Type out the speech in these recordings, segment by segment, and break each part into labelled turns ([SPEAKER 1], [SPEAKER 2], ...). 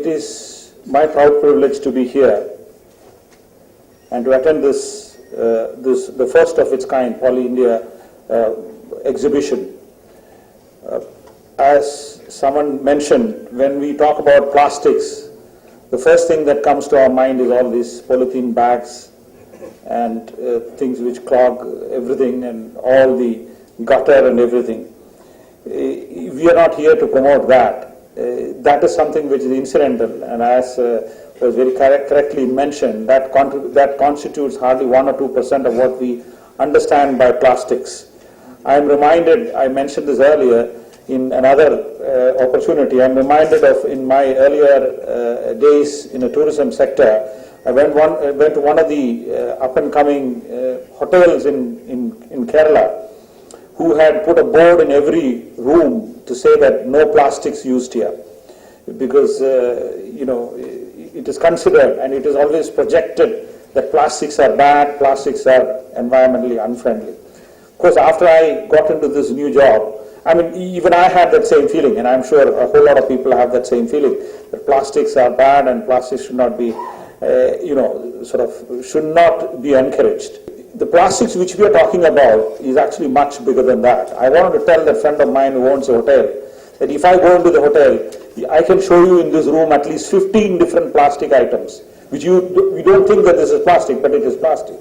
[SPEAKER 1] It is my proud privilege to be here and to attend the first of its kind Poly India exhibition. As someone mentioned, when we talk about plastics, the first thing that comes to our mind is all these polythene bags and things which clog everything and all the gutter and everything. We are not here to promote that. That is something which is incidental, and as was very correctly mentioned, that constitutes hardly 1 or 2% of what we understand by plastics. I am reminded, I mentioned this earlier in another opportunity, I am reminded of in my earlier days in the tourism sector. I went to one of the up-and-coming hotels in Kerala, who had put a board in every room to say that no plastics used here, because it is considered and it is always projected that plastics are bad, plastics are environmentally unfriendly. Of course, after I got into this new job, I mean, even I had that same feeling, and I'm sure a whole lot of people have that same feeling, that plastics are bad and plastics should not be, should not be encouraged. The plastics which we are talking about is actually much bigger than that. I wanted to tell that friend of mine who owns a hotel that if I go into the hotel, I can show you in this room at least 15 different plastic items, which you don't think that this is plastic, but it is plastic.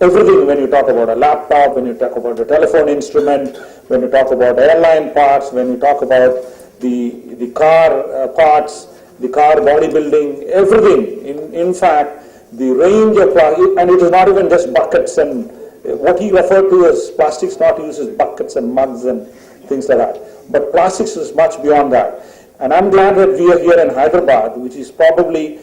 [SPEAKER 1] Everything, when you talk about a laptop, when you talk about a telephone instrument, when you talk about airline parts, when you talk about the car parts, the car bodybuilding, everything. In fact, the range of plastic, and it is not even just buckets and what he referred to as plastics not used as buckets and mugs and things like that. But plastics is much beyond that. And I'm glad that we are here in Hyderabad, which is probably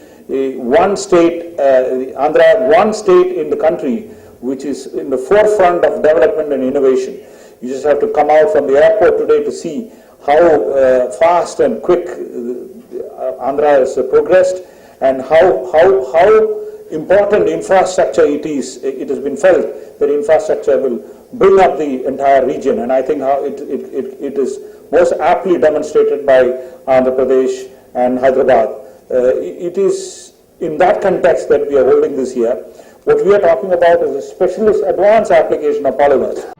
[SPEAKER 1] one state, Andhra, one state in the country which is in the forefront of development and innovation. You just have to come out from the airport today to see how fast and quick Andhra has progressed, and how important infrastructure it is. It has been felt that infrastructure will bring up the entire region, and I think how it is most aptly demonstrated by Andhra Pradesh and Hyderabad. It is in that context that we are holding this here. What we are talking about is a specialist advanced application of polymers.